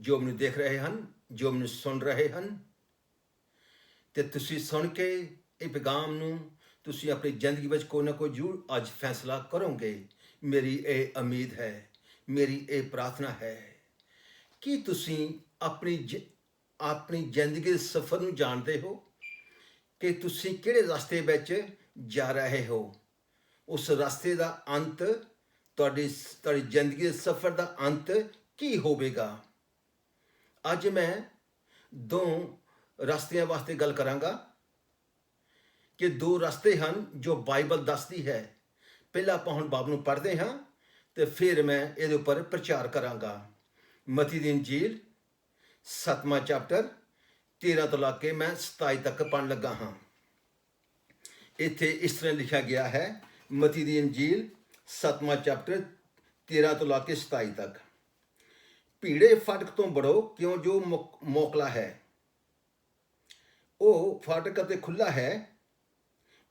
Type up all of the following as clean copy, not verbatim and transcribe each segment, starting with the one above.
ਜੋ ਮੈਨੂੰ ਦੇਖ ਰਹੇ ਹਨ, ਜੋ ਮੈਨੂੰ ਸੁਣ ਰਹੇ ਹਨ, ਤੇ ਤੁਸੀਂ ਸੁਣ ਕੇ ਇਹ ਪੈਗਾਮ ਨੂੰ ਤੁਸੀਂ ਆਪਣੀ ਜ਼ਿੰਦਗੀ ਵਿੱਚ ਕੋਈ ਨਾ ਕੋਈ ਜ਼ਰੂਰ ਅੱਜ ਫੈਸਲਾ ਕਰੋਗੇ। ਮੇਰੀ ਇਹ ਉਮੀਦ ਹੈ, ਮੇਰੀ ਇਹ ਪ੍ਰਾਰਥਨਾ ਹੈ ਕਿ ਤੁਸੀਂ ਆਪਣੀ ਜ਼ਿੰਦਗੀ ਦੇ ਸਫ਼ਰ ਨੂੰ ਜਾਣਦੇ ਹੋ ਕਿ ਤੁਸੀਂ ਕਿਹੜੇ ਰਸਤੇ ਵਿੱਚ ਜਾ ਰਹੇ ਹੋ। ਉਸ ਰਸਤੇ ਦਾ ਅੰਤ, ਤੁਹਾਡੀ ਜ਼ਿੰਦਗੀ ਦੇ ਸਫ਼ਰ ਦਾ ਅੰਤ ਕੀ ਹੋਵੇਗਾ। ਅੱਜ ਮੈਂ ਦੋ ਰਸਤਿਆਂ ਵਾਸਤੇ ਗੱਲ ਕਰਾਂਗਾ ਕਿ ਦੋ ਰਸਤੇ ਹਨ ਜੋ ਬਾਈਬਲ ਦੱਸਦੀ ਹੈ। ਪਹਿਲਾਂ ਆਪਾਂ ਹੁਣ ਬਾਬ ਨੂੰ ਪੜ੍ਹਦੇ ਹਾਂ ਤੇ ਫਿਰ ਮੈਂ ਇਹਦੇ ਉੱਪਰ ਪ੍ਰਚਾਰ ਕਰਾਂਗਾ। ਮਤੀ ਦੀ ਇੰਜੀਲ 7ਵਾਂ ਚੈਪਟਰ 13 ਤੋਂ ਲਾ ਕੇ ਮੈਂ 27 ਤੱਕ ਪੜ੍ਹਨ ਲੱਗਾ ਹਾਂ। ਇੱਥੇ ਇਸ ਤਰ੍ਹਾਂ ਲਿਖਿਆ ਗਿਆ ਹੈ, ਮਤੀ ਦੀ ਇੰਜੀਲ 7ਵਾਂ ਚੈਪਟਰ 13 ਤੋਂ ਲਾ ਕੇ 27 ਤੱਕ। ਭੀੜੇ ਫਾਟਕ ਤੋਂ ਬੜੋ, ਕਿਉਂ ਜੋ ਮੋਕਲਾ ਹੈ ਉਹ ਫਾਟਕ ਅਤੇ ਖੁੱਲ੍ਹਾ ਹੈ,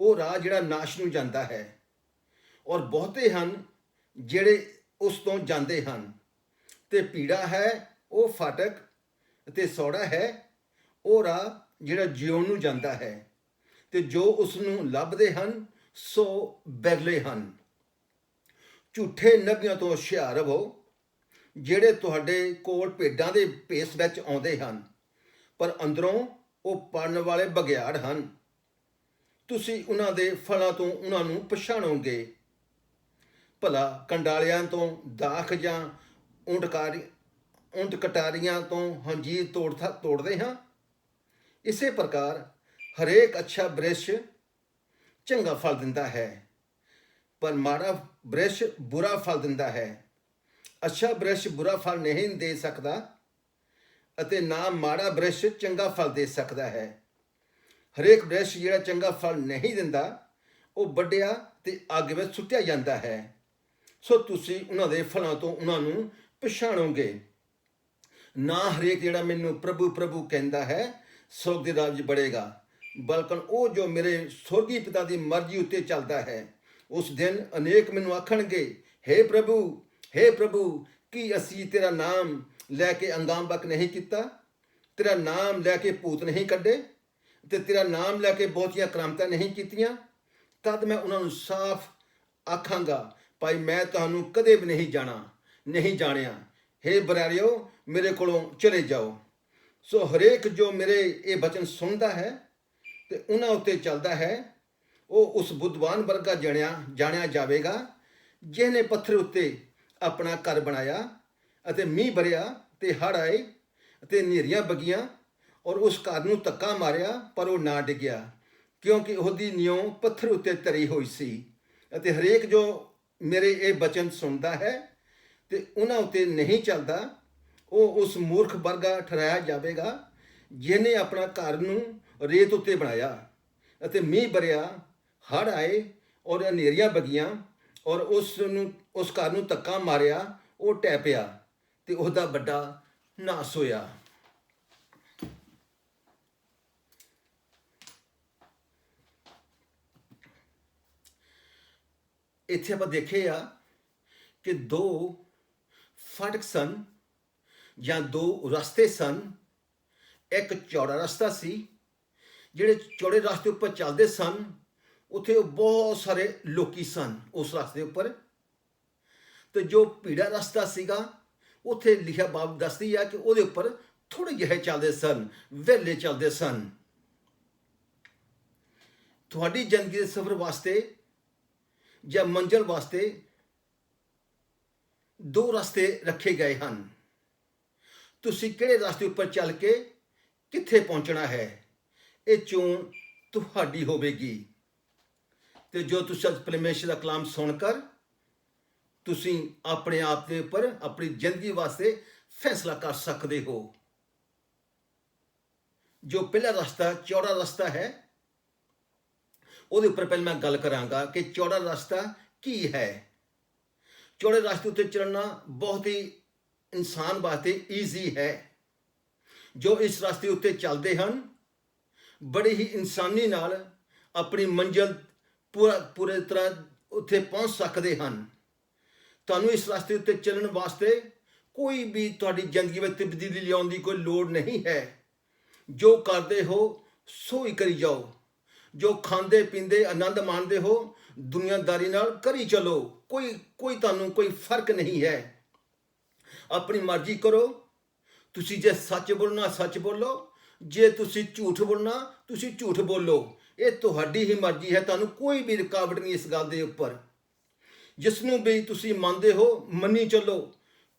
ਉਹ ਰਾਹ ਜਿਹੜਾ ਨਾਸ਼ ਨੂੰ ਜਾਂਦਾ ਹੈ, ਔਰ ਬਹੁਤੇ ਹਨ ਜਿਹੜੇ ਉਸ ਤੋਂ ਜਾਂਦੇ ਹਨ। ਤੇ ਭੀੜਾ ਹੈ ਉਹ ਫਾਟਕ ਅਤੇ ਸੌੜਾ ਹੈ ਉਹ ਰਾਹ ਜਿਹੜਾ ਜਿਉਣ ਨੂੰ ਜਾਂਦਾ ਹੈ, ਤੇ ਜੋ ਉਸ ਨੂੰ ਲੱਭਦੇ ਹਨ ਸੋ ਬਿਰਲੇ ਹਨ। ਝੂਠੇ ਨਬੀਆਂ ਤੋਂ ਹੁਸ਼ਿਆਰ ਰਹੋ, ਜਿਹੜੇ ਤੁਹਾਡੇ ਕੋਲ ਭੇਡਾਂ ਦੇ ਭੇਸ ਵਿੱਚ ਆਉਂਦੇ ਹਨ, ਪਰ ਅੰਦਰੋਂ ਉਹ ਪੜਨ ਵਾਲੇ ਬਘਿਆੜ ਹਨ। ਤੁਸੀਂ ਉਹਨਾਂ ਦੇ ਫਲਾਂ ਤੋਂ ਉਹਨਾਂ ਨੂੰ ਪਛਾਣੋਗੇ। ਭਲਾ ਕੰਡਾਲਿਆਂ ਤੋਂ ਦਾਖ ਜਾਂ ਊਂਟ ਕਟਾਰੀਆਂ ਤੋਂ ਹੰਜੀਰ ਤੋੜਦੇ ਹਾਂ। ਇਸੇ ਪ੍ਰਕਾਰ ਹਰੇਕ ਅੱਛਾ ਬ੍ਰਿਸ਼ ਚੰਗਾ ਫਲ ਦਿੰਦਾ ਹੈ, ਪਰ ਮਾੜਾ ਬ੍ਰਿਸ਼ ਬੁਰਾ ਫਲ ਦਿੰਦਾ ਹੈ। ਅੱਛਾ ਬ੍ਰਿਸ਼ ਬੁਰਾ ਫਲ ਨਹੀਂ ਦੇ ਸਕਦਾ ਅਤੇ ਨਾ ਮਾੜਾ ਬ੍ਰਿਸ਼ ਚੰਗਾ ਫਲ ਦੇ ਸਕਦਾ ਹੈ। ਹਰੇਕ ਬ੍ਰਿਸ਼ ਜਿਹੜਾ ਚੰਗਾ ਫਲ ਨਹੀਂ ਦਿੰਦਾ ਉਹ ਵੱਢਿਆ ਤੇ ਅੱਗ ਵਿੱਚ ਸੁੱਟਿਆ ਜਾਂਦਾ ਹੈ। ਸੋ ਤੁਸੀਂ ਉਹਨਾਂ ਦੇ ਫਲਾਂ ਤੋਂ ਉਹਨਾਂ ਨੂੰ ਪਛਾਣੋਗੇ। ਨਾ ਹਰੇਕ ਜਿਹੜਾ ਮੈਨੂੰ ਪ੍ਰਭੂ ਪ੍ਰਭੂ ਕਹਿੰਦਾ ਹੈ ਸਵਰਗ ਦੇ ਰਾਜ ਬੜੇਗਾ, ਬਲਕਿ ਉਹ ਜੋ ਮੇਰੇ ਸਵਰਗੀ ਪਿਤਾ ਦੀ ਮਰਜ਼ੀ ਉੱਤੇ ਚੱਲਦਾ ਹੈ। ਉਸ ਦਿਨ ਅਨੇਕ ਮੈਨੂੰ ਆਖਣਗੇ, ਹੇ ਪ੍ਰਭੂ, ਕੀ ਅਸੀਂ ਤੇਰਾ ਨਾਮ ਲੈ ਕੇ ਅੰਗਾਮਬਕ ਨਹੀਂ ਕੀਤਾ, ਤੇਰਾ ਨਾਮ ਲੈ ਕੇ ਭੂਤ ਨਹੀਂ ਕੱਢੇ, ਤੇ ਤੇਰਾ ਨਾਮ ਲੈ ਕੇ ਬਹੁਤੀਆਂ ਕਰਾਮਤਾਂ ਨਹੀਂ ਕੀਤੀਆਂ। ਤਦ ਮੈਂ ਉਹਨਾਂ ਨੂੰ ਸਾਫ਼ ਆਖਾਂਗਾ, ਭਾਈ ਮੈਂ ਤੁਹਾਨੂੰ ਕਦੇ ਵੀ ਨਹੀਂ ਜਾਣਿਆ। ਹੇ ਬਰਾਰਿਓ, ਮੇਰੇ ਕੋਲੋਂ ਚਲੇ ਜਾਓ। ਸੋ ਹਰੇਕ ਜੋ ਮੇਰੇ ਇਹ ਬਚਨ ਸੁਣਦਾ ਹੈ ਤੇ ਉਹਨਾਂ ਉੱਤੇ ਚੱਲਦਾ ਹੈ, ਉਹ ਉਸ ਬੁੱਧਵਾਨ ਵਰਗਾ ਜਾਣਿਆ ਜਾਵੇਗਾ, ਜਿਹਨੇ ਪੱਥਰ ਉੱਤੇ ਆਪਣਾ ਘਰ ਬਣਾਇਆ ਅਤੇ ਮੀਂਹ ਵਰਿਆ ਤੇ ਹੜ੍ਹ ਆਏ ਅਤੇ ਹਨੇਰੀਆਂ ਵਗੀਆਂ, ਔਰ ਉਸ ਘਰ ਨੂੰ ਧੱਕਾ ਮਾਰਿਆ ਪਰ ਉਹ ਨਾ ਡਿੱਗਿਆ, ਕਿਉਂਕਿ ਉਹਦੀ ਨਿਉਂ ਪੱਥਰ ਉੱਤੇ ਧਰੀ ਹੋਈ ਸੀ। ਅਤੇ ਹਰੇਕ ਜੋ ਮੇਰੇ ਇਹ ਬਚਨ ਸੁਣਦਾ ਹੈ ਤੇ ਉਹਨਾਂ ਉੱਤੇ ਨਹੀਂ ਚੱਲਦਾ, ਉਹ ਉਸ ਮੂਰਖ ਵਰਗਾ ਠਹਿਰਾਇਆ ਜਾਵੇਗਾ, ਜਿਹਨੇ ਆਪਣਾ ਘਰ ਨੂੰ ਰੇਤ ਉੱਤੇ ਬਣਾਇਆ ਅਤੇ ਮੀਂਹ ਵਰਿਆ, ਹੜ੍ਹ ਆਏ ਔਰ ਹਨੇਰੀਆਂ ਵਗੀਆਂ, ਔਰ ਉਸ ਘਰ ਨੂੰ ਧੱਕਾ ਮਾਰਿਆ, ਉਹ ਢਹਿ ਪਿਆ ਤੇ ਉਹਦਾ ਵੱਡਾ ਨਾਸ ਹੋਇਆ। ਇੱਥੇ ਆਪਾਂ ਦੇਖਿਆ ਕਿ ਦੋ ਫਾਟਕ ਸਨ ਜਾਂ ਦੋ ਰਸਤੇ ਸਨ। ਇੱਕ ਚੌੜਾ ਰਸਤਾ ਸੀ, ਜਿਹੜੇ ਚੌੜੇ ਰਸਤੇ ਉੱਪਰ ਚੱਲਦੇ ਸਨ ਉੱਥੇ ਬਹੁਤ ਸਾਰੇ ਲੋਕੀ ਸਨ ਉਸ ਰਸਤੇ ਉੱਪਰ। ਤੇ ਜੋ ਭੀੜਾ ਰਸਤਾ ਸੀਗਾ ਉੱਥੇ ਲਿਖਿਆ ਬਾਬ ਦੱਸਦੀ ਆ ਕਿ ਉਹਦੇ ਉੱਪਰ ਥੋੜ੍ਹੇ ਜਿਹੇ ਚੱਲਦੇ ਸਨ, ਵਿਹਲੇ ਚੱਲਦੇ ਸਨ। ਤੁਹਾਡੀ ਜ਼ਿੰਦਗੀ ਦੇ ਸਫ਼ਰ ਵਾਸਤੇ ਜਾਂ ਮੰਜ਼ਿਲ ਵਾਸਤੇ ਦੋ ਰਸਤੇ ਰੱਖੇ ਗਏ ਹਨ। ਤੁਸੀਂ ਕਿਹੜੇ ਰਸਤੇ ਉੱਪਰ ਚੱਲ ਕੇ ਕਿੱਥੇ ਪਹੁੰਚਣਾ ਹੈ, ਇਹ ਚੋਣ ਤੁਹਾਡੀ ਹੋਵੇਗੀ। ਤੇ ਜੋ ਤੁਸੀਂ ਅੱਜ ਪਰਮੇਸ਼ਰ ਦਾ ਕਲਾਮ ਸੁਣ ਕਰ ਤੁਸੀਂ ਆਪਣੇ ਆਪ ਦੇ ਉੱਪਰ ਆਪਣੀ ਜ਼ਿੰਦਗੀ ਵਾਸਤੇ ਫੈਸਲਾ ਕਰ ਸਕਦੇ ਹੋ। ਜੋ ਪਹਿਲਾ ਰਸਤਾ ਚੌੜਾ ਰਸਤਾ ਹੈ, ਉਹਦੇ ਉੱਪਰ ਪਹਿਲਾਂ ਮੈਂ ਗੱਲ ਕਰਾਂਗਾ ਕਿ ਚੌੜਾ ਰਸਤਾ ਕੀ ਹੈ। ਚੌੜੇ ਰਸਤੇ ਉੱਤੇ ਚੱਲਣਾ ਬਹੁਤ ਹੀ ਇਨਸਾਨ ਵਾਸਤੇ ਈਜ਼ੀ ਹੈ। ਜੋ ਇਸ ਰਸਤੇ ਉੱਤੇ ਚੱਲਦੇ ਹਨ ਬੜੇ ਹੀ ਇਨਸਾਨੀ ਨਾਲ ਆਪਣੀ ਮੰਜ਼ਿਲ ਪੂਰੇ ਤਰ੍ਹਾਂ ਉੱਥੇ ਪਹੁੰਚ ਸਕਦੇ ਹਨ। ਤੁਹਾਨੂੰ ਇਸ ਰਸਤੇ ਉੱਤੇ ਚੱਲਣ ਵਾਸਤੇ ਕੋਈ ਵੀ ਤੁਹਾਡੀ ਜ਼ਿੰਦਗੀ ਵਿੱਚ ਤਬਦੀਲੀ ਲਿਆਉਣ ਦੀ ਕੋਈ ਲੋੜ ਨਹੀਂ ਹੈ। ਜੋ ਕਰਦੇ ਹੋ ਸੋ ਹੀ ਕਰੀ ਜਾਓ। ਜੋ ਖਾਂਦੇ ਪੀਂਦੇ ਆਨੰਦ ਮਾਣਦੇ ਹੋ ਦੁਨੀਆਦਾਰੀ ਨਾਲ ਕਰੀ ਚਲੋ। ਕੋਈ ਤੁਹਾਨੂੰ ਕੋਈ ਫਰਕ ਨਹੀਂ ਹੈ। ਆਪਣੀ ਮਰਜ਼ੀ ਕਰੋ। ਤੁਸੀਂ ਜੇ ਸੱਚ ਬੋਲਣਾ ਸੱਚ ਬੋਲੋ, ਜੇ ਤੁਸੀਂ ਝੂਠ ਬੋਲਣਾ ਤੁਸੀਂ ਝੂਠ ਬੋਲੋ। ਇਹ ਤੁਹਾਡੀ ਹੀ ਮਰਜ਼ੀ ਹੈ। ਤੁਹਾਨੂੰ ਕੋਈ ਵੀ ਰੁਕਾਵਟ ਨਹੀਂ ਇਸ ਗੱਲ ਦੇ ਉੱਪਰ। ਜਿਸ ਨੂੰ ਵੀ ਤੁਸੀਂ ਮੰਨਦੇ ਹੋ ਮੰਨੀ ਚੱਲੋ।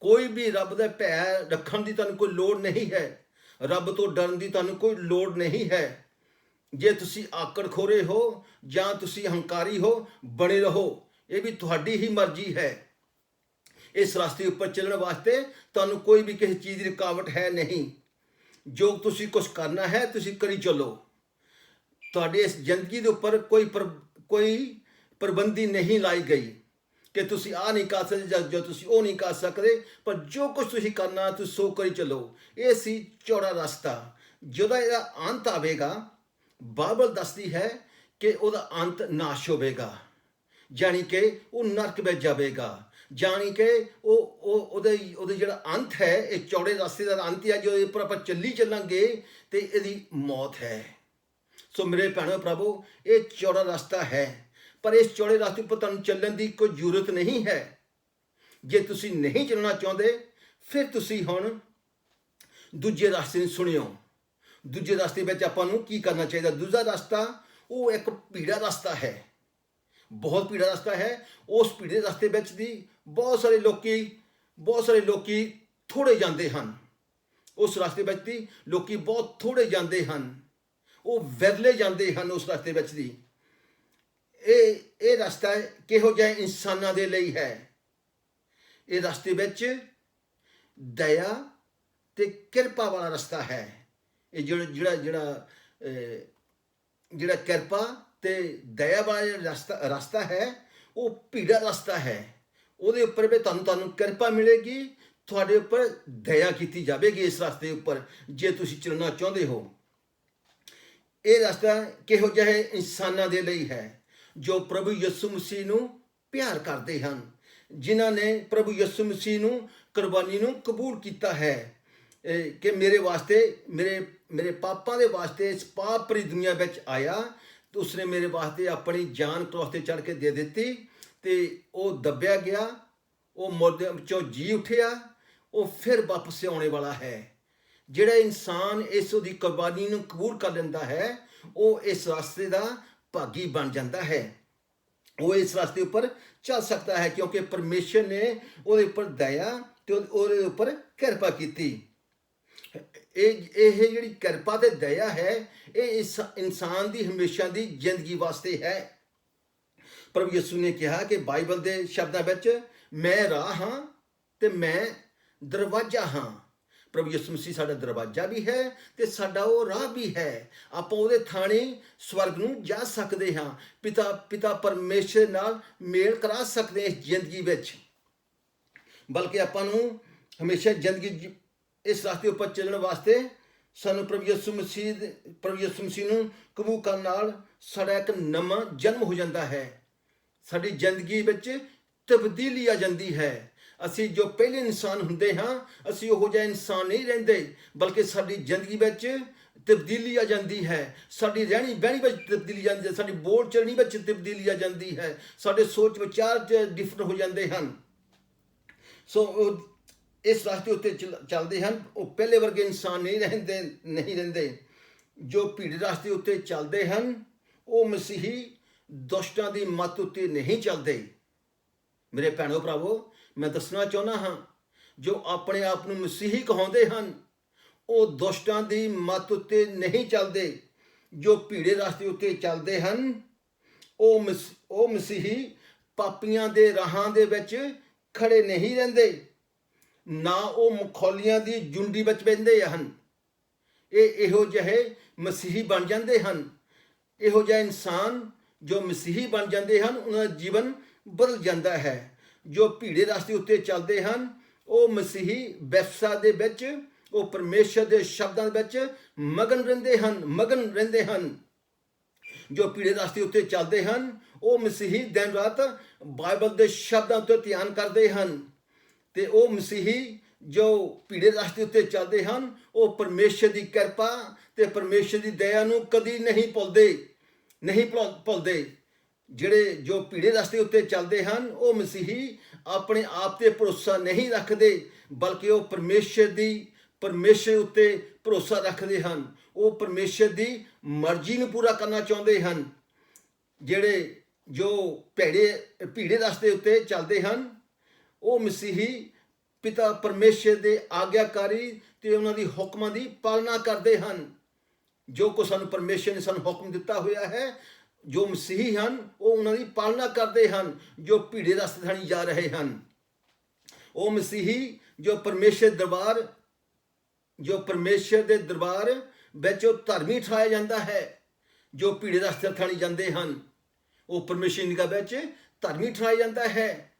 ਕੋਈ ਵੀ ਰੱਬ ਦਾ ਭੈ ਰੱਖਣ ਦੀ ਤੁਹਾਨੂੰ ਕੋਈ ਲੋੜ ਨਹੀਂ ਹੈ। ਰੱਬ ਤੋਂ ਡਰਨ ਦੀ ਤੁਹਾਨੂੰ ਕੋਈ ਲੋੜ ਨਹੀਂ ਹੈ। ਜੇ ਤੁਸੀਂ ਆਕੜਖੋਰੇ ਹੋ ਜਾਂ ਤੁਸੀਂ ਹੰਕਾਰੀ ਹੋ, ਬਣੇ ਰਹੋ। ਇਹ ਵੀ ਤੁਹਾਡੀ ਹੀ ਮਰਜ਼ੀ ਹੈ। ਇਸ ਰਸਤੇ ਉੱਪਰ ਚੱਲਣ ਵਾਸਤੇ ਤੁਹਾਨੂੰ ਕੋਈ ਵੀ ਕਿਸੇ ਚੀਜ਼ ਦੀ ਰੁਕਾਵਟ ਹੈ ਨਹੀਂ। ਜੋ ਤੁਸੀਂ ਕੁਝ ਕਰਨਾ ਹੈ ਤੁਸੀਂ ਕਰੀ ਚੱਲੋ। ਤੁਹਾਡੀ ਇਸ ਜ਼ਿੰਦਗੀ ਦੇ ਉੱਪਰ ਕੋਈ ਪਾਬੰਦੀ ਨਹੀਂ ਲਾਈ ਗਈ ਕਿ ਤੁਸੀਂ ਆਹ ਨਹੀਂ ਕਰ ਸਕਦੇ ਜਾਂ ਤੁਸੀਂ ਉਹ ਨਹੀਂ ਕਰ ਸਕਦੇ, ਪਰ ਜੋ ਕੁਝ ਤੁਸੀਂ ਕਰਨਾ ਤੁਸੀਂ ਸੋ ਕਰੀ ਚੱਲੋ। ਇਹ ਸੀ ਚੌੜਾ ਰਸਤਾ। ਜਦੋਂ ਇਹਦਾ ਅੰਤ ਆਵੇਗਾ, ਬਾਈਬਲ ਦੱਸਦੀ ਹੈ ਕਿ ਉਹਦਾ ਅੰਤ ਨਾਸ਼ ਹੋਵੇਗਾ, ਜਾਣੀ ਕਿ ਉਹ ਨਰਕ ਵਿੱਚ ਜਾਵੇਗਾ। ਜਾਣੀ ਕਿ ਉਹਦੇ ਜਿਹੜਾ ਅੰਤ ਹੈ, ਇਹ ਚੌੜੇ ਰਸਤੇ ਦਾ ਅੰਤ ਹੈ। ਜੋ ਉੱਪਰ ਆਪਾਂ ਚੱਲਾਂਗੇ ਤੇ ਇਹਦੀ ਮੌਤ ਹੈ। ਸੋ ਮੇਰੇ ਭੈਣੋ ਭਰਾਵੋ, ਇਹ ਚੌੜਾ ਰਸਤਾ ਹੈ, ਪਰ ਇਸ ਚੌੜੇ ਰਸਤੇ ਉੱਪਰ ਤੁਹਾਨੂੰ ਚੱਲਣ ਦੀ ਕੋਈ ਜ਼ਰੂਰਤ ਨਹੀਂ ਹੈ। ਜੇ ਤੁਸੀਂ ਨਹੀਂ ਚੱਲਣਾ ਚਾਹੁੰਦੇ ਫਿਰ ਤੁਸੀਂ ਹੁਣ ਦੂਜੇ ਰਸਤੇ ਨੂੰ ਸੁਣਿਓ। ਦੂਜੇ ਰਸਤੇ ਵਿੱਚ ਆਪਾਂ ਨੂੰ ਕੀ ਕਰਨਾ ਚਾਹੀਦਾ? ਦੂਜਾ ਰਸਤਾ ਉਹ ਇੱਕ ਭੀੜਾ ਰਸਤਾ ਹੈ, ਬਹੁਤ ਭੀੜਾ ਰਸਤਾ ਹੈ। ਉਸ ਭੀੜੇ ਰਸਤੇ ਵਿੱਚ ਦੀ ਬਹੁਤ ਸਾਰੇ ਲੋਕੀ ਥੋੜ੍ਹੇ ਜਾਂਦੇ ਹਨ। ਉਸ ਰਸਤੇ ਵਿੱਚ ਦੀ ਲੋਕੀ ਬਹੁਤ ਥੋੜ੍ਹੇ ਜਾਂਦੇ ਹਨ। ਉਹ ਵਿਰਲੇ ਜਾਂਦੇ ਹਨ ਉਸ ਰਸਤੇ ਵਿੱਚ ਦੀ। ਇਹ ਰਸਤਾ ਕਿਹੋ ਜਿਹਾ ਇਨਸਾਨਾਂ ਦੇ ਲਈ ਹੈ? ਇਹ ਰਸਤੇ ਵਿੱਚ ਦਇਆ ਤੇ ਕਿਰਪਾ ਵਾਲਾ ਰਸਤਾ ਹੈ। ਇਹ ਜਿਹੜਾ ਕਿਰਪਾ ਤੇ ਦਇਆ ਵਾਲਾ ਰਸਤਾ ਹੈ, ਉਹ ਭੀੜਾ ਰਸਤਾ ਹੈ। ਉਹਦੇ ਉੱਪਰ ਵੀ ਤੁਹਾਨੂੰ ਕਿਰਪਾ ਮਿਲੇਗੀ, ਤੁਹਾਡੇ ਉੱਪਰ ਦਇਆ ਕੀਤੀ ਜਾਵੇਗੀ ਇਸ ਰਸਤੇ ਉੱਪਰ, ਜੇ ਤੁਸੀਂ ਚੱਲਣਾ ਚਾਹੁੰਦੇ ਹੋ। ਇਹ ਰਸਤਾ ਕਿਹੋ ਜਿਹੇ ਇਨਸਾਨਾਂ ਦੇ ਲਈ ਹੈ? ਜੋ ਪ੍ਰਭੂ ਯਿਸੂ ਮਸੀਹ ਨੂੰ ਪਿਆਰ ਕਰਦੇ ਹਨ, ਜਿਨ੍ਹਾਂ ਨੇ ਪ੍ਰਭੂ ਯਿਸੂ ਮਸੀਹ ਨੂੰ ਕੁਰਬਾਨੀ ਨੂੰ ਕਬੂਲ ਕੀਤਾ ਹੈ ਕਿ ਮੇਰੇ ਵਾਸਤੇ, ਮੇਰੇ ਪਾਪਾਂ ਦੇ ਵਾਸਤੇ ਇਸ ਪਾਪ ਭਰੀ ਦੁਨੀਆ ਵਿੱਚ ਆਇਆ ਤੇ ਉਸਨੇ ਮੇਰੇ ਵਾਸਤੇ ਆਪਣੀ ਜਾਨ ਕ੍ਰੂਸ 'ਤੇ ਚੜ੍ਹ ਕੇ ਦੇ ਦਿੱਤੀ। ਤੇ ਉਹ ਦੱਬਿਆ ਗਿਆ, ਉਹ ਮੁਰਦਿਆਂ ਵਿੱਚੋਂ ਜੀ ਉੱਠਿਆ, ਉਹ ਫਿਰ ਵਾਪਸ ਆਉਣੇ ਵਾਲਾ ਹੈ। ਜਿਹੜਾ ਇਨਸਾਨ ਇਸ ਦੀ ਕੁਰਬਾਨੀ ਨੂੰ ਕਬੂਲ ਕਰ ਲੈਂਦਾ ਹੈ, ਉਹ ਇਸ ਰਸਤੇ ਦਾ ਭਾਗੀ ਬਣ ਜਾਂਦਾ ਹੈ। ਉਹ ਇਸ ਰਸਤੇ ਉੱਪਰ ਚੱਲ ਸਕਦਾ ਹੈ, ਕਿਉਂਕਿ ਪਰਮੇਸ਼ਰ ਨੇ ਉਹਦੇ ਉੱਪਰ ਦਇਆ ਤੇ ਉਹਦੇ ਉੱਪਰ ਕਿਰਪਾ ਕੀਤੀ। ਇਹ ਜਿਹੜੀ ਕਿਰਪਾ ਤੇ ਦਇਆ ਹੈ, ਇਹ ਇਸ ਇਨਸਾਨ ਦੀ ਹਮੇਸ਼ਾ ਦੀ ਜ਼ਿੰਦਗੀ ਵਾਸਤੇ ਹੈ। ਪ੍ਰਭੂ ਯਿਸੂ ਨੇ ਕਿਹਾ ਕਿ ਬਾਈਬਲ ਦੇ ਸ਼ਬਦਾਂ ਵਿੱਚ, ਮੈਂ ਰਾਹ ਹਾਂ ਤੇ ਮੈਂ ਦਰਵਾਜ਼ਾ ਹਾਂ। ਪ੍ਰਭੂ ਯਿਸੂ ਮਸੀਹ ਸਾਡਾ ਦਰਵਾਜ਼ਾ ਵੀ ਹੈ ਤੇ ਸਾਡਾ ਉਹ ਰਾਹ ਵੀ ਹੈ। ਆਪਾਂ ਉਹਦੇ ਥਾਣੇ ਸਵਰਗ ਨੂੰ ਜਾ ਸਕਦੇ ਹਾਂ। ਪਿਤਾ ਪਰਮੇਸ਼ਰ ਨਾਲ ਮੇਲ ਕਰਾ ਸਕਦੇ ਇਸ ਜ਼ਿੰਦਗੀ ਵਿੱਚ। ਬਲਕਿ ਆਪਾਂ ਨੂੰ ਹਮੇਸ਼ਾ ਜ਼ਿੰਦਗੀ ਇਸ ਰਸਤੇ ਉੱਪਰ ਚੱਲਣ ਵਾਸਤੇ ਸਾਨੂੰ ਪ੍ਰਭੂ ਯਿਸੂ ਮਸੀਹ ਨੂੰ ਕਬੂਲ ਕਰਨ ਨਾਲ ਸਾਡਾ ਇੱਕ ਨਵਾਂ ਜਨਮ ਹੋ ਜਾਂਦਾ ਹੈ। ਸਾਡੀ ਜ਼ਿੰਦਗੀ ਵਿੱਚ ਤਬਦੀਲੀ ਆ ਜਾਂਦੀ ਹੈ। ਅਸੀਂ ਜੋ ਪਹਿਲੇ ਇਨਸਾਨ ਹੁੰਦੇ ਹਾਂ, ਅਸੀਂ ਉਹੋ ਜਿਹਾ ਇਨਸਾਨ ਨਹੀਂ ਰਹਿੰਦੇ, ਬਲਕਿ ਸਾਡੀ ਜ਼ਿੰਦਗੀ ਵਿੱਚ ਤਬਦੀਲੀ ਆ ਜਾਂਦੀ ਹੈ। ਸਾਡੀ ਰਹਿਣੀ ਬਹਿਣੀ ਵਿੱਚ ਤਬਦੀਲੀ ਜਾਂਦੀ ਹੈ। ਸਾਡੀ ਬੋਲ ਚੱਲਣੀ ਵਿੱਚ ਤਬਦੀਲੀ ਆ ਜਾਂਦੀ ਹੈ। ਸਾਡੇ ਸੋਚ ਵਿਚਾਰ ਡਿਫਰੈਂਟ ਹੋ ਜਾਂਦੇ ਹਨ। ਸੋ ਇਸ ਰਸਤੇ ਉੱਤੇ ਚੱਲਦੇ ਹਨ, ਉਹ ਪਹਿਲੇ ਵਰਗੇ ਇਨਸਾਨ ਨਹੀਂ ਰਹਿੰਦੇ। ਜੋ ਭੀੜੇ ਰਸਤੇ ਉੱਤੇ ਚੱਲਦੇ ਹਨ, ਉਹ ਮਸੀਹੀ ਦੁਸ਼ਟਾਂ ਦੀ ਮੱਤ ਉੱਤੇ ਨਹੀਂ ਚੱਲਦੇ। ਮੇਰੇ ਭੈਣੋ ਭਰਾਵੋ, ਮੈਂ ਦੱਸਣਾ ਚਾਹੁੰਦਾ ਹਾਂ, ਜੋ ਆਪਣੇ ਆਪ ਨੂੰ ਮਸੀਹੀ ਕਹਾਉਂਦੇ ਹਨ, ਉਹ ਦੁਸ਼ਟਾਂ ਦੀ ਮੱਤ ਉੱਤੇ ਨਹੀਂ ਚੱਲਦੇ। ਜੋ ਭੀੜੇ ਰਸਤੇ ਉੱਤੇ ਚੱਲਦੇ ਹਨ, ਉਹ ਮਸੀਹੀ ਪਾਪੀਆਂ ਦੇ ਰਾਹਾਂ ਦੇ ਵਿੱਚ ਖੜੇ ਨਹੀਂ ਰਹਿੰਦੇ, ਨਾ ਉਹ ਮਖੌਲੀਆਂ ਦੀ ਜੁੰਡੀ ਵਿੱਚ ਬਹਿੰਦੇ ਹਨ। ਇਹੋ ਜਿਹੇ ਮਸੀਹੀ ਬਣ ਜਾਂਦੇ ਹਨ। ਇਹੋ ਜਿਹਾ ਇਨਸਾਨ ਜੋ ਮਸੀਹੀ ਬਣ ਜਾਂਦੇ ਹਨ, ਉਹਨਾਂ ਦਾ ਜੀਵਨ ਬਦਲ ਜਾਂਦਾ ਹੈ। ਜੋ ਭੀੜੇ ਰਸਤੇ ਉੱਤੇ ਚੱਲਦੇ ਹਨ, ਉਹ ਮਸੀਹੀ ਵਿਵਸਥਾ ਦੇ ਵਿੱਚ, ਉਹ ਪਰਮੇਸ਼ਰ ਦੇ ਸ਼ਬਦਾਂ ਵਿੱਚ ਮਗਨ ਰਹਿੰਦੇ ਹਨ। ਜੋ ਭੀੜੇ ਰਸਤੇ ਉੱਤੇ ਚੱਲਦੇ ਹਨ, ਉਹ ਮਸੀਹੀ ਦਿਨ ਰਾਤ ਬਾਈਬਲ ਦੇ ਸ਼ਬਦਾਂ ਉੱਤੇ ਧਿਆਨ ਕਰਦੇ ਹਨ ਤੇ ਉਹ ਮਸੀਹੀ ਜੋ ਭੀੜੇ ਰਸਤੇ ਉੱਤੇ ਚੱਲਦੇ ਹਨ ਉਹ ਪਰਮੇਸ਼ਰ ਦੀ ਕਿਰਪਾ ਤੇ ਪਰਮੇਸ਼ਰ ਦੀ ਦਇਆ ਨੂੰ ਕਦੀ ਨਹੀਂ ਭੁੱਲਦੇ। ਜਿਹੜੇ ਜੋ ਭੀੜੇ ਰਸਤੇ ਉੱਤੇ ਚੱਲਦੇ ਹਨ ਉਹ ਮਸੀਹੀ ਆਪਣੇ ਆਪ ਤੇ ਭਰੋਸਾ ਨਹੀਂ ਰੱਖਦੇ, ਬਲਕਿ ਉਹ ਪਰਮੇਸ਼ਰ ਉੱਤੇ ਭਰੋਸਾ ਰੱਖਦੇ ਹਨ। ਉਹ ਪਰਮੇਸ਼ਰ ਦੀ ਮਰਜ਼ੀ ਨੂੰ ਪੂਰਾ ਕਰਨਾ ਚਾਹੁੰਦੇ ਹਨ। ਜਿਹੜੇ ਜੋ ਭੀੜੇ ਰਸਤੇ ਉੱਤੇ ਚੱਲਦੇ ਹਨ ਉਹ ਮਸੀਹੀ ਪਿਤਾ ਪਰਮੇਸ਼ਰ ਦੇ ਆਗਿਆਕਾਰੀ ਤੇ ਉਹਨਾਂ ਦੀ ਹੁਕਮਾਂ ਦੀ ਪਾਲਣਾ ਕਰਦੇ ਹਨ। ਜੋ ਕੁਝ ਸਾਨੂੰ ਪਰਮੇਸ਼ਰ ਨੇ ਸਾਨੂੰ ਹੁਕਮ ਦਿੱਤਾ ਹੋਇਆ ਹੈ, ਜੋ ਮਸੀਹੀ ਹਨ ਉਹ ਉਹਨਾਂ ਦੀ ਪਾਲਣਾ ਕਰਦੇ ਹਨ। ਜੋ ਭੀੜੇ ਰਸਤੇ ਥਾਣੀ ਜਾ ਰਹੇ ਹਨ ਉਹ ਮਸੀਹੀ ਜੋ ਪਰਮੇਸ਼ਰ ਦੇ ਦਰਬਾਰ ਵਿੱਚ ਉਹ ਧਰਮੀ ਠਹਿਰਾਇਆ ਜਾਂਦਾ ਹੈ। ਜੋ ਭੀੜੇ ਰਸਤੇ ਥਾਣੀ ਜਾਂਦੇ ਹਨ ਉਹ ਪਰਮੇਸ਼ਰ ਦੀ ਨਿਗਾਹ ਵਿੱਚ ਧਰਮੀ ਠਹਿਰਾਇਆ ਜਾਂਦਾ ਹੈ।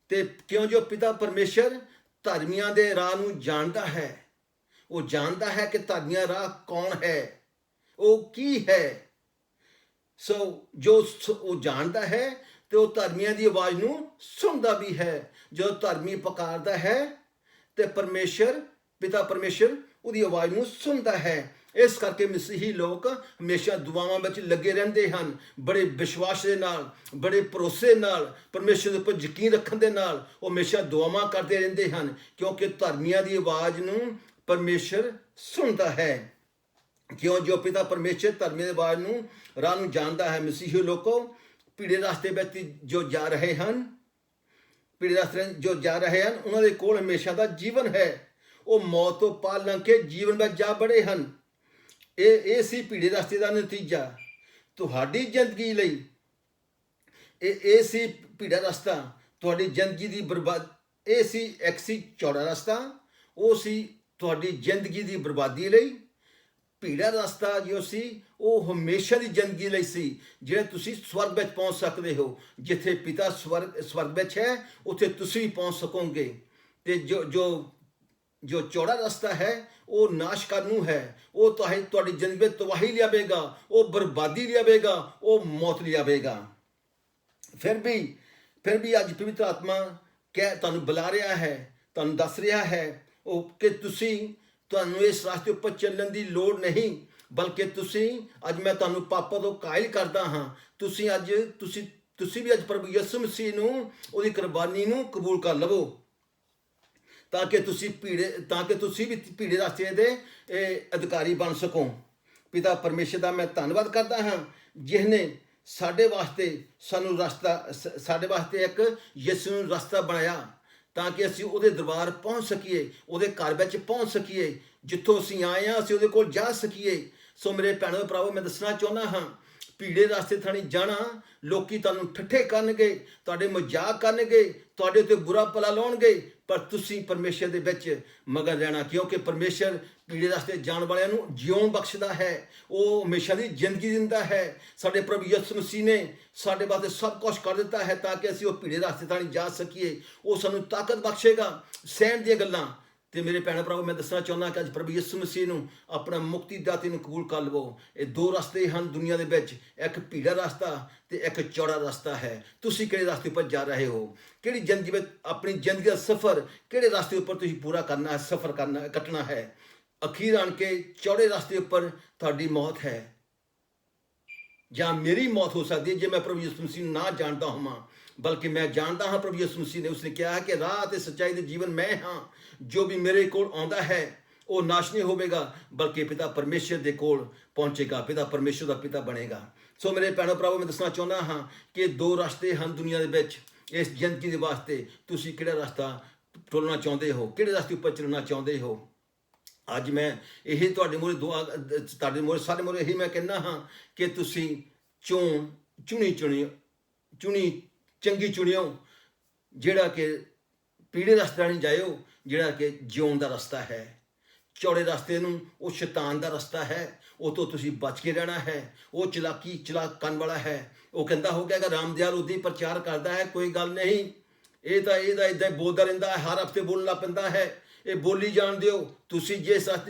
ਤੇ ਕਿਉਂ ਜੋ ਪਿਤਾ ਪਰਮੇਸ਼ਰ ਧਰਮੀਆਂ ਦੇ ਰਾਹ ਨੂੰ ਜਾਣਦਾ ਹੈ। ਉਹ ਜਾਣਦਾ ਹੈ ਕਿ ਧਰਮੀਆਂ ਰਾਹ ਕੌਣ ਹੈ, ਉਹ ਕੀ ਹੈ। ਜੋ ਉਹ ਜਾਣਦਾ ਹੈ ਤੇ ਉਹ ਧਰਮੀਆਂ ਦੀ ਆਵਾਜ਼ ਨੂੰ ਸੁਣਦਾ ਵੀ ਹੈ। ਜੋ ਧਰਮੀ ਪੁਕਾਰਦਾ ਹੈ ਤੇ ਪਿਤਾ ਪਰਮੇਸ਼ਰ ਉਹਦੀ ਆਵਾਜ਼ ਨੂੰ ਸੁਣਦਾ ਹੈ। ਇਸ ਕਰਕੇ ਮਸੀਹੀ ਲੋਕ ਹਮੇਸ਼ਾ ਦੁਆਵਾਂ ਵਿੱਚ ਲੱਗੇ ਰਹਿੰਦੇ ਹਨ। ਬੜੇ ਵਿਸ਼ਵਾਸ ਦੇ ਨਾਲ, ਬੜੇ ਭਰੋਸੇ ਨਾਲ, ਪਰਮੇਸ਼ਰ ਦੇ ਉੱਪਰ ਯਕੀਨ ਰੱਖਣ ਦੇ ਨਾਲ ਉਹ ਹਮੇਸ਼ਾ ਦੁਆਵਾਂ ਕਰਦੇ ਰਹਿੰਦੇ ਹਨ, ਕਿਉਂਕਿ ਧਰਮੀਆਂ ਦੀ ਆਵਾਜ਼ ਨੂੰ ਪਰਮੇਸ਼ਰ ਸੁਣਦਾ ਹੈ। ਕਿਉਂ ਜੋ ਪਿਤਾ ਪਰਮੇਸ਼ਰ ਧਰਮੀਆਂ ਦੀ ਆਵਾਜ਼ ਨੂੰ ਰਾਹ ਨੂੰ ਜਾਣਦਾ ਹੈ। ਮਸੀਹੀ ਲੋਕੋ ਭੀੜੇ ਰਸਤੇ ਵਿੱਚ ਜੋ ਜਾ ਰਹੇ ਹਨ ਉਹਨਾਂ ਦੇ ਕੋਲ ਹਮੇਸ਼ਾ ਦਾ ਜੀਵਨ ਹੈ। ਉਹ ਮੌਤ ਤੋਂ ਪਾਰ ਲੰਘ ਕੇ ਜੀਵਨ ਵਿੱਚ ਜਾ ਬੜੇ ਹਨ। ਇਹ ਸੀ ਭੀੜੇ ਰਸਤੇ ਦਾ ਨਤੀਜਾ ਤੁਹਾਡੀ ਜ਼ਿੰਦਗੀ ਲਈ। ਇਹ ਸੀ ਭੀੜਾ ਰਸਤਾ ਤੁਹਾਡੀ ਜ਼ਿੰਦਗੀ ਦੀ ਇਹ ਸੀ ਇੱਕ ਸੀ ਚੌੜਾ ਰਸਤਾ, ਉਹ ਸੀ ਤੁਹਾਡੀ ਜ਼ਿੰਦਗੀ ਦੀ ਬਰਬਾਦੀ ਲਈ। ਭੀੜਾ ਰਸਤਾ ਜੋ ਸੀ ਉਹ ਹਮੇਸ਼ਾ ਦੀ ਜ਼ਿੰਦਗੀ ਲਈ ਸੀ, ਜਿਹੜੇ ਤੁਸੀਂ ਸਵਰਗ ਵਿੱਚ ਪਹੁੰਚ ਸਕਦੇ ਹੋ। ਜਿੱਥੇ ਪਿਤਾ ਸਵਰਗ ਵਿੱਚ ਹੈ ਉੱਥੇ ਤੁਸੀਂ ਵੀ ਪਹੁੰਚ ਸਕੋਗੇ। ਤੇ ਜੋ ਚੌੜਾ ਰਸਤਾ ਹੈ ਉਹ ਨਾਸ਼ ਕਰਨ ਨੂੰ ਹੈ। ਉਹ ਤੁਹਾਡੀ ਜ਼ਿੰਦਗੀ ਵਿੱਚ ਤਬਾਹੀ ਲਿਆਵੇਗਾ, ਉਹ ਬਰਬਾਦੀ ਲਿਆਵੇਗਾ, ਉਹ ਮੌਤ ਲਿਆਵੇਗਾ। ਫਿਰ ਵੀ ਅੱਜ ਪਵਿੱਤਰ ਆਤਮਾ ਤੁਹਾਨੂੰ ਬੁਲਾ ਰਿਹਾ ਹੈ, ਤੁਹਾਨੂੰ ਦੱਸ ਰਿਹਾ ਹੈ ਉਹ ਕਿ ਤੁਹਾਨੂੰ ਇਸ ਰਸਤੇ ਉੱਪਰ ਚੱਲਣ ਦੀ ਲੋੜ ਨਹੀਂ, ਬਲਕਿ ਅੱਜ ਮੈਂ ਤੁਹਾਨੂੰ ਪਾਪਾਂ ਤੋਂ ਕਾਇਲ ਕਰਦਾ ਹਾਂ। ਤੁਸੀਂ ਵੀ ਅੱਜ ਪ੍ਰਭੂ ਯਿਸੂ ਮਸੀਹ ਨੂੰ, ਉਹਦੀ ਕੁਰਬਾਨੀ ਨੂੰ ਕਬੂਲ ਕਰ ਲਵੋ, ਤਾਂ ਕਿ ਤੁਸੀਂ ਵੀ ਭੀੜੇ ਰਸਤੇ ਦੇ ਅਧਿਕਾਰੀ ਬਣ ਸਕੋ। ਪਿਤਾ ਪਰਮੇਸ਼ਰ ਦਾ ਮੈਂ ਧੰਨਵਾਦ ਕਰਦਾ ਹਾਂ ਜਿਸ ਨੇ ਸਾਡੇ ਵਾਸਤੇ ਇੱਕ ਯਿਸੂ ਨੂੰ ਰਸਤਾ ਬਣਾਇਆ, ਤਾਂ ਕਿ ਅਸੀਂ ਉਹਦੇ ਦਰਬਾਰ ਪਹੁੰਚ ਸਕੀਏ, ਉਹਦੇ ਘਰ ਵਿੱਚ ਪਹੁੰਚ ਸਕੀਏ। ਜਿੱਥੋਂ ਅਸੀਂ ਆਏ ਹਾਂ ਅਸੀਂ ਉਹਦੇ ਕੋਲ ਜਾ ਸਕੀਏ। ਸੋ ਮੇਰੇ ਭੈਣੋ ਭਰਾਵੋ, ਮੈਂ ਦੱਸਣਾ ਚਾਹੁੰਦਾ ਹਾਂ ਭੀੜੇ ਰਸਤੇ ਥਾਣੀ ਜਾਣਾ, ਲੋਕੀ ਤੁਹਾਨੂੰ ਠੱਠੇ ਕਰਨਗੇ, ਤੁਹਾਡੇ ਮਜ਼ਾਕ ਕਰਨਗੇ, ਤੁਹਾਡੇ ਉੱਤੇ ਬੁਰਾ ਭਲਾ ਲਾਉਣਗੇ, ਪਰ ਤੁਸੀਂ ਪਰਮੇਸ਼ਰ ਦੇ ਵਿੱਚ ਮਗਨ ਰਹਿਣਾ, ਕਿਉਂਕਿ ਪਰਮੇਸ਼ਰ ਭੀੜੇ ਰਸਤੇ ਜਾਣ ਵਾਲਿਆਂ ਨੂੰ ਜਿਉਣ ਬਖਸ਼ਦਾ ਹੈ। ਉਹ ਹਮੇਸ਼ਾ ਦੀ ਜ਼ਿੰਦਗੀ ਦਿੰਦਾ ਹੈ। ਸਾਡੇ ਪ੍ਰਭੂ ਯਿਸੂ ਮਸੀਹ ਨੇ ਸਾਡੇ ਵਾਸਤੇ ਸਭ ਕੁਝ ਕਰ ਦਿੱਤਾ ਹੈ ਤਾਂ ਕਿ ਅਸੀਂ ਉਹ ਭੀੜੇ ਰਸਤੇ ਥਾਣੀ ਜਾ ਸਕੀਏ। ਉਹ ਸਾਨੂੰ ਤਾਕਤ ਬਖਸ਼ੇਗਾ ਸਹਿਣ ਦੀਆਂ ਗੱਲਾਂ। ਤੇ ਮੇਰੇ ਭੈਣ ਭਰਾਵੋ, ਮੈਂ ਦੱਸਣਾ ਚਾਹੁੰਦਾ ਕਿ ਅੱਜ ਪ੍ਰਭੂ ਯਿਸੂ ਮਸੀਹ ਨੂੰ ਆਪਣਾ ਮੁਕਤੀ ਦਾਤੇ ਨੂੰ ਕਬੂਲ ਕਰ ਲਵੋ। ਇਹ ਦੋ ਰਸਤੇ ਹਨ ਦੁਨੀਆ ਦੇ ਵਿੱਚ, ਇੱਕ ਭੀੜਾ ਰਸਤਾ ਤੇ ਇੱਕ ਚੌੜਾ ਰਸਤਾ ਹੈ। ਤੁਸੀਂ ਕਿਹੜੇ ਰਸਤੇ ਉੱਪਰ ਜਾ ਰਹੇ ਹੋ? ਕਿਹੜੀ ਜ਼ਿੰਦਗੀ ਵਿੱਚ ਆਪਣੀ ਜ਼ਿੰਦਗੀ ਦਾ ਸਫ਼ਰ ਕਿਹੜੇ ਰਸਤੇ ਉੱਪਰ ਤੁਸੀਂ ਪੂਰਾ ਕਰਨਾ ਹੈ, ਸਫ਼ਰ ਕੱਟਣਾ ਹੈ? ਅਖੀਰ ਆਣ ਕੇ ਚੌੜੇ ਰਸਤੇ ਉੱਪਰ ਤੁਹਾਡੀ ਮੌਤ ਹੈ ਜਾਂ ਮੇਰੀ ਮੌਤ ਹੋ ਸਕਦੀ ਹੈ ਜੇ ਮੈਂ ਪ੍ਰਭੂ ਯਿਸੂ ਮਸੀਹ ਨੂੰ ਨਾ ਜਾਣਦਾ ਹੋਵਾਂ। ਬਲਕਿ ਮੈਂ ਜਾਣਦਾ ਹਾਂ ਪ੍ਰਭੂ ਯਿਸੂ ਮਸੀਹ ਨੇ, ਉਸਨੇ ਕਿਹਾ ਕਿ ਰਾਹ ਅਤੇ ਸੱਚਾਈ ਦੇ ਜੀਵਨ ਮੈਂ ਹਾਂ। ਜੋ ਵੀ ਮੇਰੇ ਕੋਲ ਆਉਂਦਾ ਹੈ ਉਹ ਨਾਸ਼ ਨਹੀਂ ਹੋਵੇਗਾ, ਬਲਕਿ ਪਿਤਾ ਪਰਮੇਸ਼ਰ ਦੇ ਕੋਲ ਪਹੁੰਚੇਗਾ, ਪਿਤਾ ਪਰਮੇਸ਼ਰ ਦਾ ਪਿਤਾ ਬਣੇਗਾ। ਸੋ ਮੇਰੇ ਭੈਣੋ ਭਰਾਵੋ, ਮੈਂ ਦੱਸਣਾ ਚਾਹੁੰਦਾ ਹਾਂ ਕਿ ਦੋ ਰਸਤੇ ਹਨ ਦੁਨੀਆ ਦੇ ਵਿੱਚ ਇਸ ਜ਼ਿੰਦਗੀ ਦੇ ਵਾਸਤੇ। ਤੁਸੀਂ ਕਿਹੜਾ ਰਸਤਾ ਟੁਰਨਾ ਚਾਹੁੰਦੇ ਹੋ? ਕਿਹੜੇ ਰਸਤੇ ਉੱਪਰ ਚੱਲਣਾ ਚਾਹੁੰਦੇ ਹੋ? ਅੱਜ ਮੈਂ ਇਹ ਤੁਹਾਡੇ ਮੂਹਰੇ ਸਾਰੇ ਮੂਹਰੇ ਇਹੀ ਮੈਂ ਕਹਿੰਦਾ ਹਾਂ ਕਿ ਤੁਸੀਂ ਚੰਗੀ ਚੁਣਿਓ, ਜਿਹੜਾ ਕਿ ਪੀੜੇ ਰਸਤੇ ਨਹੀਂ ਜਾਇਓ, ਜਿਹੜਾ ਕਿ ਜਿਉਣ ਦਾ ਰਸਤਾ ਹੈ। ਚੌੜੇ ਰਸਤੇ ਨੂੰ ਉਹ ਸ਼ੈਤਾਨ ਦਾ ਰਸਤਾ ਹੈ, ਉਹ ਤੋਂ ਤੁਸੀਂ ਬਚ ਕੇ ਰਹਿਣਾ ਹੈ। ਉਹ ਚਲਾਕ ਕਰਨ ਵਾਲਾ ਹੈ। ਉਹ ਕਹਿੰਦਾ ਹੋਗਾ ਕਿ ਰਾਮਦਿਆਲ ਉਦਾਂ ਹੀ ਪ੍ਰਚਾਰ ਕਰਦਾ ਹੈ, ਕੋਈ ਗੱਲ ਨਹੀਂ, ਇਹਦਾ ਇੱਦਾਂ ਬੋਲਦਾ ਰਹਿੰਦਾ ਹੈ, ਹਰ ਹਫ਼ਤੇ ਬੋਲਣ ਲੱਗ ਪੈਂਦਾ ਹੈ। ਇਹ ਬੋਲੀ ਜਾਣ ਦਿਓ, ਤੁਸੀਂ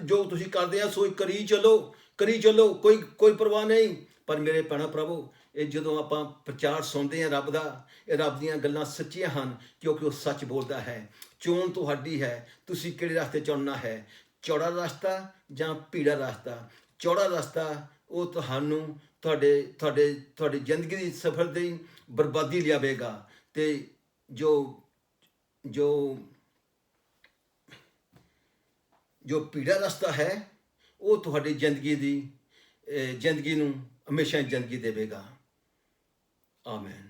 ਜੋ ਤੁਸੀਂ ਕਰਦੇ ਆ ਸੋ ਕਰੀ ਚਲੋ, ਕੋਈ ਪਰਵਾਹ ਨਹੀਂ। ਪਰ ਮੇਰੇ ਭੈਣੋ ਭਰਾਵੋ, ਇਹ ਜਦੋਂ ਆਪਾਂ ਪ੍ਰਚਾਰ ਸੁਣਦੇ ਹਾਂ ਰੱਬ ਦਾ, ਇਹ ਰੱਬ ਦੀਆਂ ਗੱਲਾਂ ਸੱਚੀਆਂ ਹਨ, ਕਿਉਂਕਿ ਉਹ ਸੱਚ ਬੋਲਦਾ ਹੈ। ਚੋਣ ਤੁਹਾਡੀ ਹੈ, ਤੁਸੀਂ ਕਿਹੜੇ ਰਸਤੇ ਚੁਣਨਾ ਹੈ, ਚੌੜਾ ਰਸਤਾ ਜਾਂ ਭੀੜਾ ਰਸਤਾ। ਚੌੜਾ ਰਸਤਾ ਉਹ ਤੁਹਾਨੂੰ ਤੁਹਾਡੀ ਜ਼ਿੰਦਗੀ ਦੀ ਸਫ਼ਰ ਦੀ ਬਰਬਾਦੀ ਲਿਆਵੇਗਾ, ਅਤੇ ਜੋ ਭੀੜਾ ਰਸਤਾ ਹੈ ਉਹ ਤੁਹਾਡੀ ਜ਼ਿੰਦਗੀ ਨੂੰ ਹਮੇਸ਼ਾ ਜ਼ਿੰਦਗੀ ਦੇਵੇਗਾ। ਆਮੈਨ।